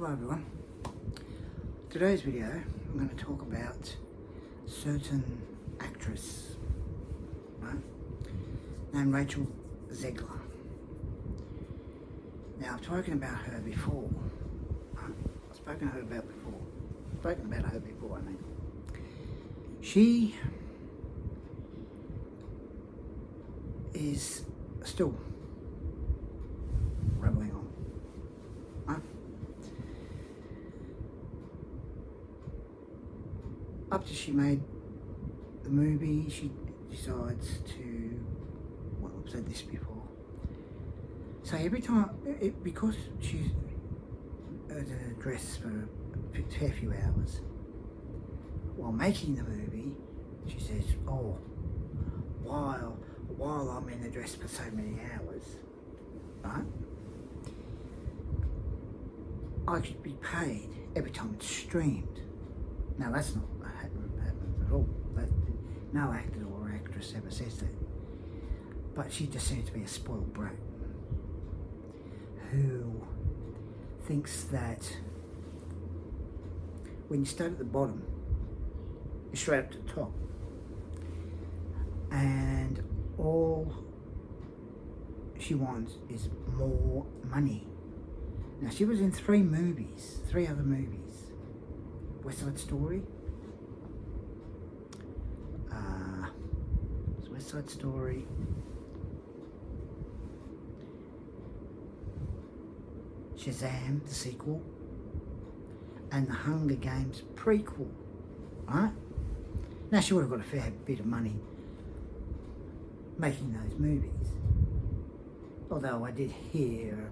Hello everyone. Today's video I'm going to talk about a certain actress, right, named Rachel Zegler. Now I've spoken about her before. I've spoken about her before. I mean, she is still rambling on. Right? After she made the movie, she decides to, well, I've said this before, so every time, because she's at a dress for a fair few hours, while making the movie, she says, oh, while I'm in the dress for so many hours, right, I should be paid every time it's streamed. Now that's not happens at all. No actor or actress ever says that. But she just seems to be a spoiled brat who thinks that when you start at the bottom, you're straight up to the top. And all she wants is more money. Now she was in three other movies. West Side Story, West Side Story, Shazam, the sequel, and the Hunger Games prequel, right? Now she would have got a fair bit of money making those movies. Although I did hear,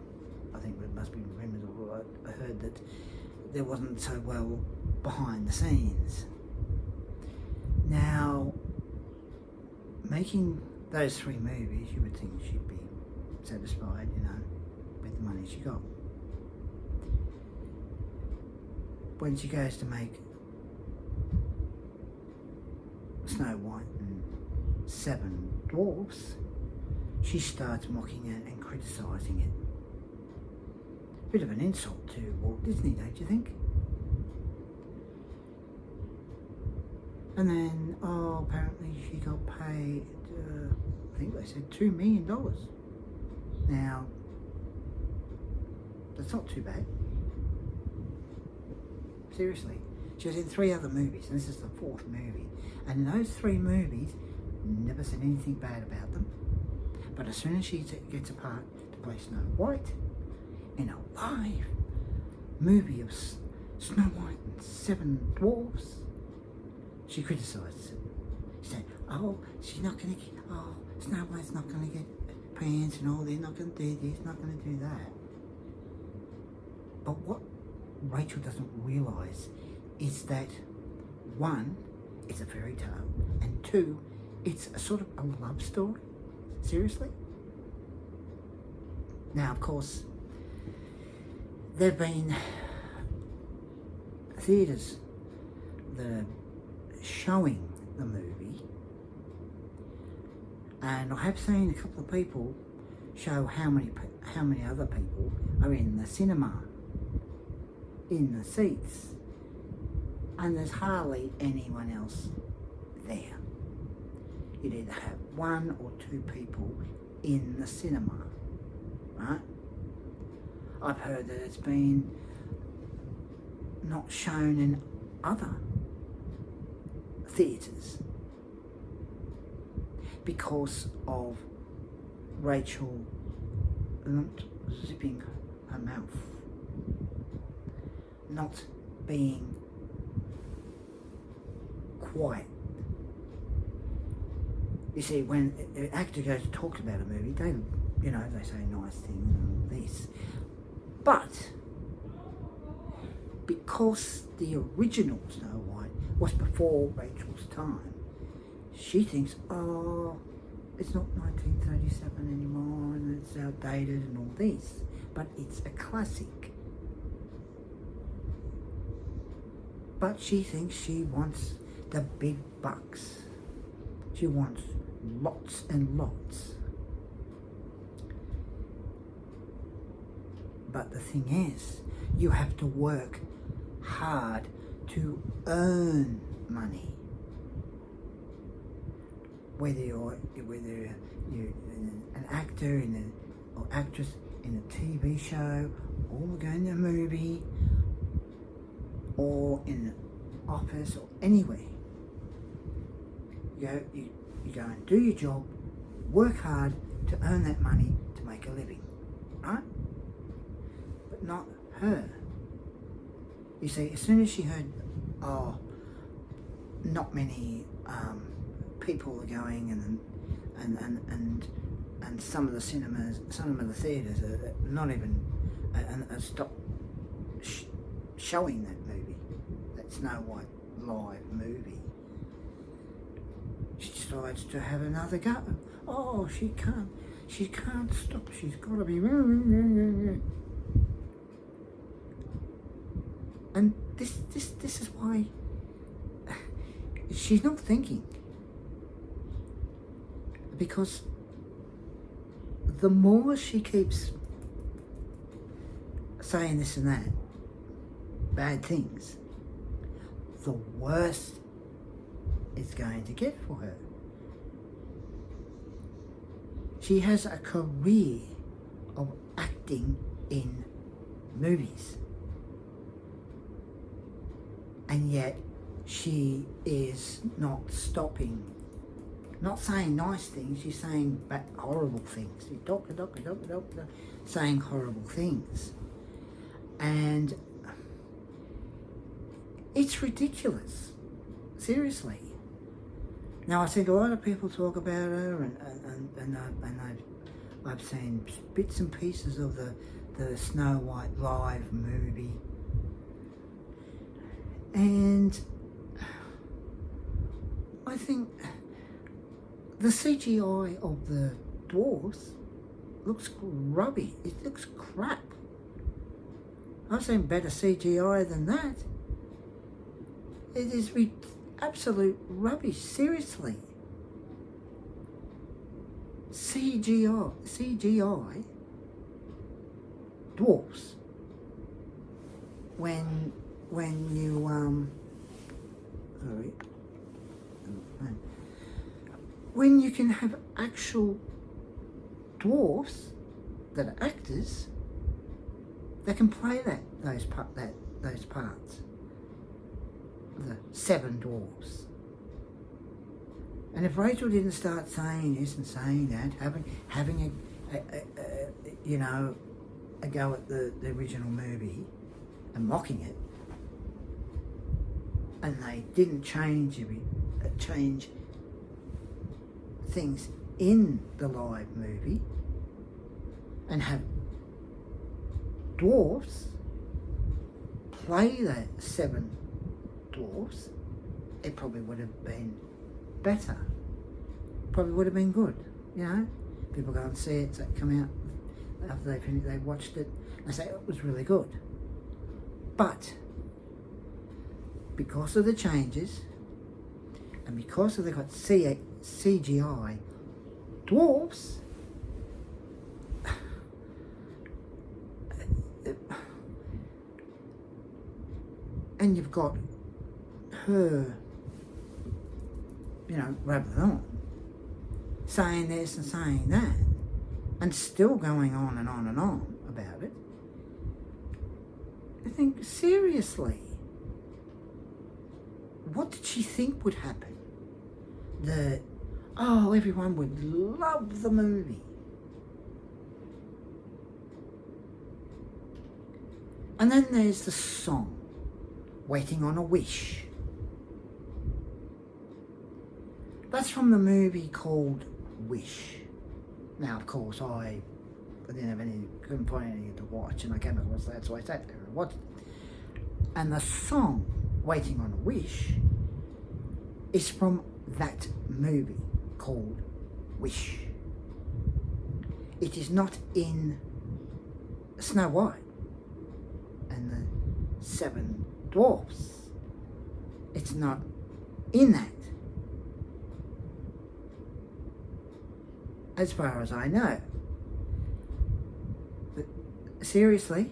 I think it must be rumors, or I heard that there wasn't so well behind the scenes. Now, making those three movies, you would think she'd be satisfied, you know, with the money she got. When she goes to make Snow White and Seven Dwarfs, she starts mocking it and criticising it. Bit of an insult to Walt Disney, don't you think? And then, apparently she got paid, I think they said $2 million. Now, that's not too bad. Seriously. She was in three other movies, and this is the fourth movie. And in those three movies, never said anything bad about them. But as soon as she gets a part to play Snow White, in a live movie of Snow White and Seven Dwarfs, she criticised it. She said, oh, she's not going to get, oh, Snow White's not going to get pants and all, they're not going to do this, not going to do that. But what Rachel doesn't realise is that, one, it's a fairy tale, and two, it's a sort of a love story. Seriously? Now, of course, there have been theatres that are showing the movie, and I have seen a couple of people show how many other people are in the cinema, in the seats, and there's hardly anyone else there. You'd either have one or two people in the cinema, right? I've heard that it's been not shown in other theatres because of Rachel not zipping her mouth, not being quiet. You see, when an actor goes to talk about a movie, they say nice things and all this. But because the original Snow White was before Rachel's time, she thinks, oh, it's not 1937 anymore and it's outdated and all this. But it's a classic. But she thinks she wants the big bucks. She wants lots and lots. But the thing is, You have to work hard to earn money. Whether you're an actor or actress in a TV show, or going to a movie, or in an office, or anywhere, you go and do your job, work hard to earn that money to make a living, right? But not her. You see, as soon as she heard, oh, not many people are going, and some of the cinemas, some of the theatres are not even stopped showing that movie, that Snow White live movie. She decides to have another go. Oh, she can't stop. She's got to be. And this is why she's not thinking. Because the more she keeps saying this and that, bad things, the worse it's going to get for her. She has a career of acting in movies. And yet she is not stopping, not saying nice things, she's saying horrible things. She's saying horrible things. And it's ridiculous, seriously. Now, I think a lot of people talk about her, and I've seen bits and pieces of the Snow White live movie, and I think the CGI of the dwarfs looks rubbish. It looks crap. I've seen better CGI than that. It is absolute rubbish, seriously. CGI dwarfs. When you when you can have actual dwarfs that are actors that can play those parts. The 7 dwarfs. And if Rachel didn't start saying this and saying that, having a go at the original movie and mocking it, and they didn't change things in the live movie and have dwarfs play the 7 dwarfs, it probably would have been better. Probably would have been good, People go and see it, so come out after they watched it, and say it was really good. But because of the changes, and because they got CGI dwarfs, and you've got her, rubbing on, saying this and saying that, and still going on and on and on about it. I think, seriously, what did she think would happen? Everyone would love the movie. And then there's the song, Waiting on a Wish. That's from the movie called Wish. Now, of course, I couldn't find anything to watch, and I came across that, so I sat there and watched it. And the song, Waiting on a Wish, is from that movie called Wish. It is not in Snow White and the 7 Dwarfs. It's not in that, as far as I know. But seriously,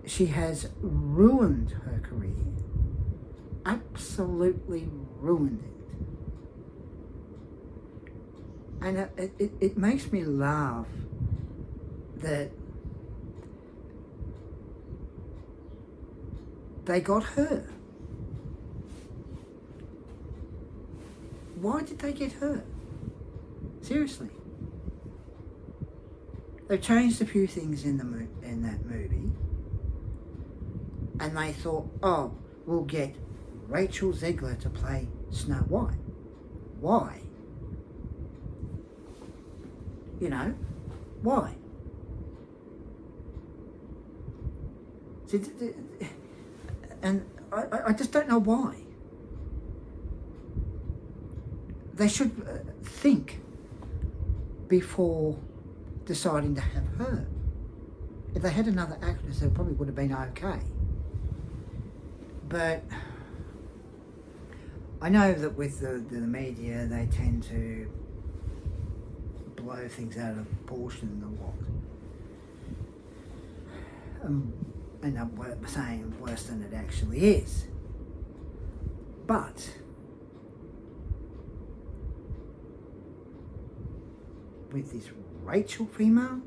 she has ruined her career. Absolutely ruined it. And it makes me laugh that they got her. Why did they get her? Seriously. They've changed a few things in that movie, and they thought, oh, we'll get Rachel Zegler to play Snow White. Why? You know, why? See, and I just don't know why. They should think before deciding to have her. If they had another actress, it probably would have been okay. But I know that with the media, they tend to blow things out of proportion a lot. End up saying worse than it actually is. But with this Rachel female,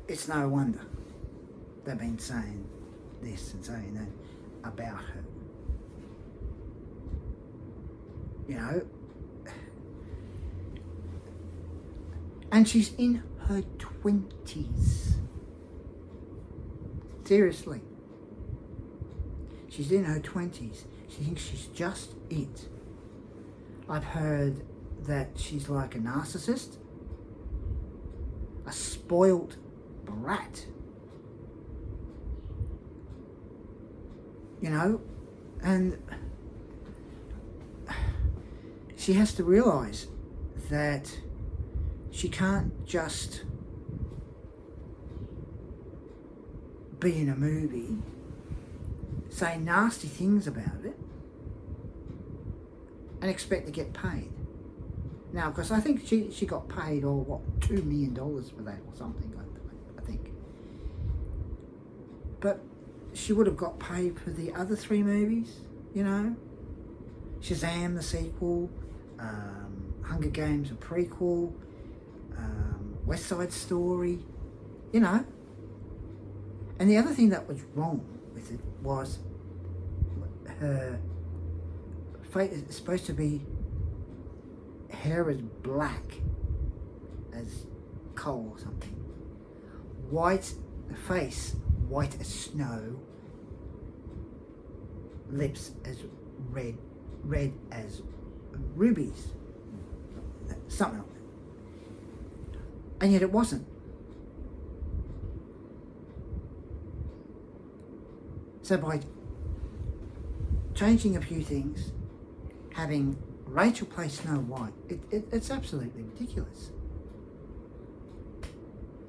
it's no wonder they've been saying this and saying that about her. You know, and she's in her 20s. Seriously. She's in her 20s. She thinks she's just it. I've heard that she's like a narcissist, a spoilt brat. You know, and she has to realise that she can't just be in a movie, say nasty things about it, and expect to get paid. Now, because I think she got paid, or what, $2 million for that or something, I think. But she would have got paid for the other 3 movies, you know? Shazam, the sequel, Hunger Games, a prequel, West Side Story, you know? And the other thing that was wrong with it was her face is supposed to be hair as black as coal or something. White, the face white as snow, lips as red as rubies, something like that. And yet it wasn't. So by changing a few things, having Rachel play Snow White, it's absolutely ridiculous.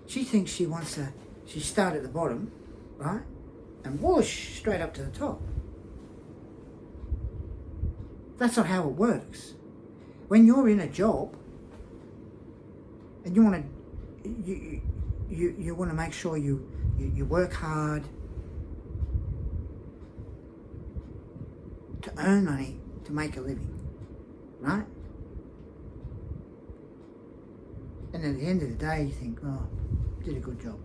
She thinks she wants to, she started at the bottom, right? And whoosh, straight up to the top. That's not how it works. When you're in a job and you want to, you want to make sure you work hard to earn money to make a living, right? And at the end of the day, you think, oh, did a good job.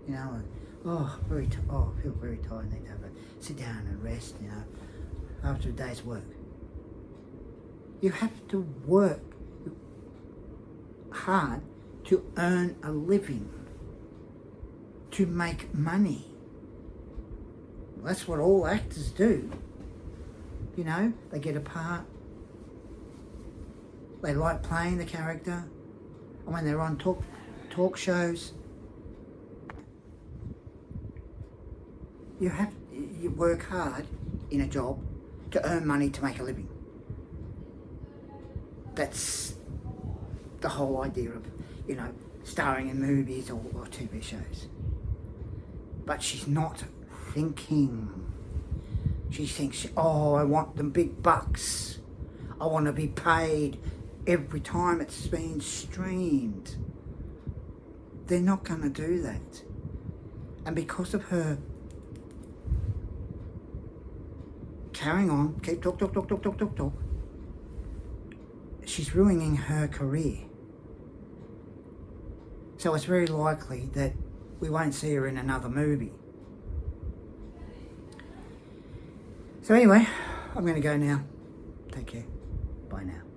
You know, oh, I feel very tired. I need to have a sit down and rest, you know, after a day's work. You have to work hard to earn a living, to make money. That's what all actors do. You know, they get a part, they like playing the character, and when they're on talk shows, you work hard in a job to earn money to make a living. That's the whole idea of, you know, starring in movies or TV shows. But she's not thinking. She thinks, oh, I want them big bucks. I want to be paid every time it's been streamed. They're not going to do that. And because of her carrying on, keep talk, she's ruining her career. So it's very likely that we won't see her in another movie. So anyway, I'm going to go now. Take care. Bye now.